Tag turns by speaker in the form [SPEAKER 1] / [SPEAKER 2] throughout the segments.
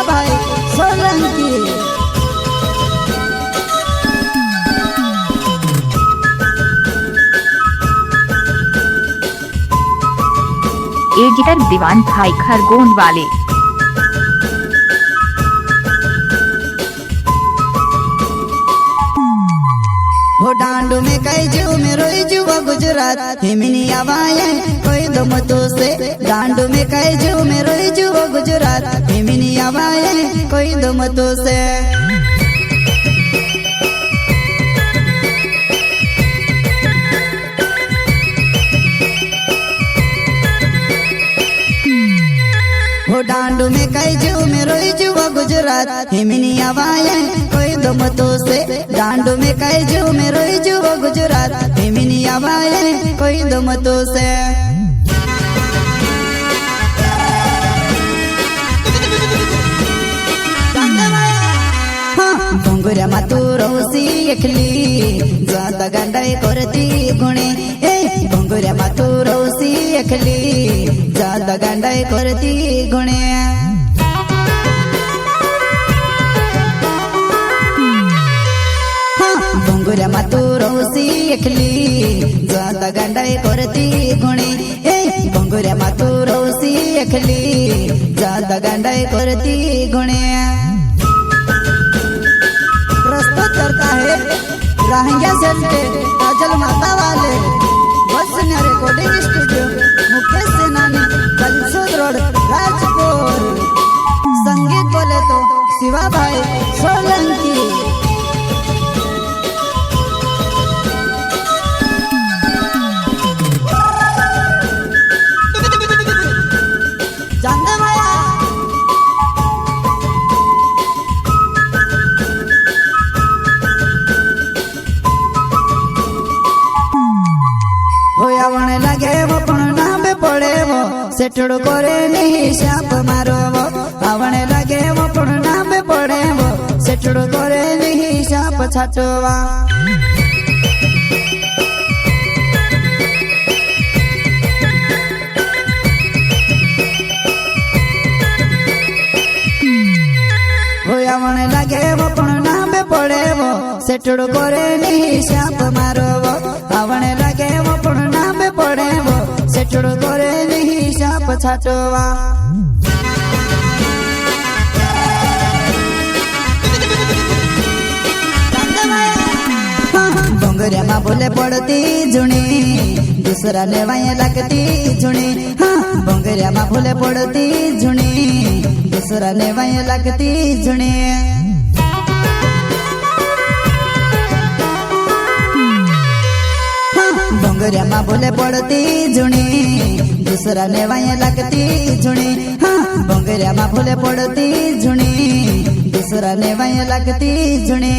[SPEAKER 1] शिवा भाई सोलंकी।
[SPEAKER 2] एडिटर दीवान भाई खरगोन वाले।
[SPEAKER 1] हो डांडू में कई जू में रोई जुआ गुजरात हिमनी आवाए कोई दम तो से। डांडू में कई जू में रोई जुआ गुजरात हिमनी आवाए कोई दम तो से। हो डांडू में कई जू में रोई जुआ गुजरात हिमनी आवाए कोई दम तो से। डांडू में कई जू में रोई जुआ गुजरात हिमनी आवाए कोई दम तो से। घुंगुरा मातू रोसी एकली ज्यादा गंडाई करती गुणे। घुंगुरा मातू रोसी एकली ज्यादा गंडाई करती गुणे। घुंगुरा मातू रोसी एकली ज्यादा गंडाई करती गुणे। घुंगुरा मातू रोसी एकली ज्यादा गंडाई करती गुणे। प्रस्तुत करता है राहंगिया सेल के काजल माता वाले बसन्या रिकॉर्डिंग स्टूडियो मुकेश सेनानी कंसूद रोड राजपुर। संगीत बोले तो शिवा भाई सोलंकी। जानते भैया होयावण लगे वो पण नाम पड़े वो सेठड़ो करे नहीं शाप मारो वो। आवण लगे वो पण नाम पड़े वो सेठड़ो करे नहीं शाप छाटवा। होयावण लगे वो पण नाम पड़े वो सेठड़ो करे नहीं शाप मारो वो। आवण लगे वो पण नाम पड़े वो सेठड़ो करे नहीं शाप छाटवा। घुंगुरिया माँ बोले पड़ती जुनी दूसरा ने वहीं लगती जुनी। घुंगुरिया माँ बोले पड़ती जुनी दूसरा ने वहीं लगती जुनी। घुंगुरिया माँ बोले पड़ती जुनी दूसरा ने वहीं लगती जुनी। घुंगुरिया माँ बोले पड़ती जुनी दूसरा ने वहीं लगती जुनी।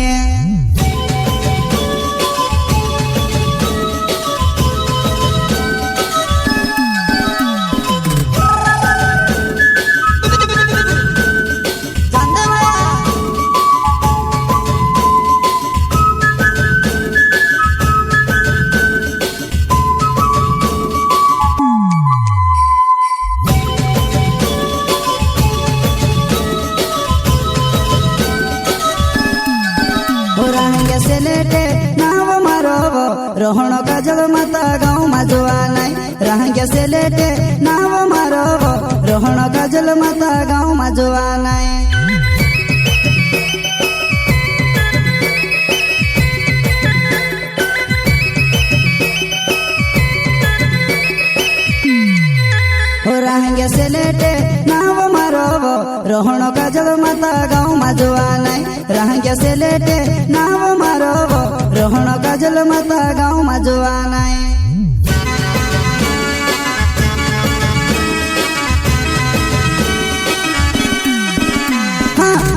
[SPEAKER 1] से लेटे नाव मारो रोहण काजल माता गाँव में जोआ नहीं। रहंगे से लेटे नाव मारो रोहण काजल माता गाँव में जोआ नहीं। रहंगे से लेटे नाव मारो रोहण काजल माता गाँव में जोआ नहीं। रहंगे से लेटे नाव मारो रोहण काजल माता गाँव में जोआ नहीं।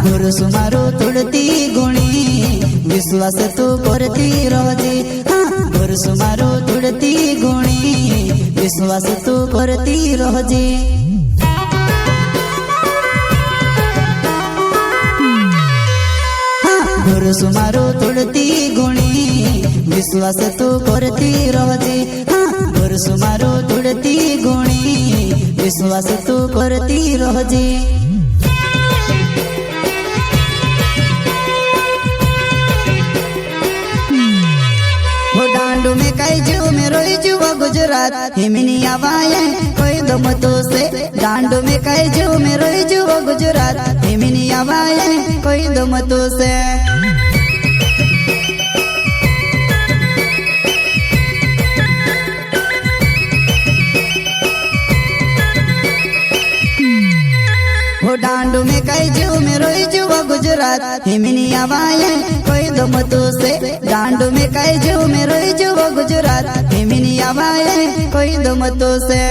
[SPEAKER 1] गुरु सुमारो तुड़ती गुणी विश्वास तू करती रोजी। गुरु सुमारो तुड़ती गुणी विश्वास तू करती रोजी। गुरु सुमारो तुड़ती गुणी विश्वास तू करती रोजी। गुरु सुमारो तुड़ती गुणी विश्वास तू करती रोजी। रोई जुआ गुजरात हिमनी आवाए कोई दम तो से डांडू में कई जू में रोई जुआ गुजरात हिमनी आवाए कोई दम तो से हो डांडू में कई जू में रोई जुआ गुजरात हिमनी आवाए कोई दम तो से डांडू में कई जू में रोई जुआ गुजरात हिमनी आवाए कोई दम तो से।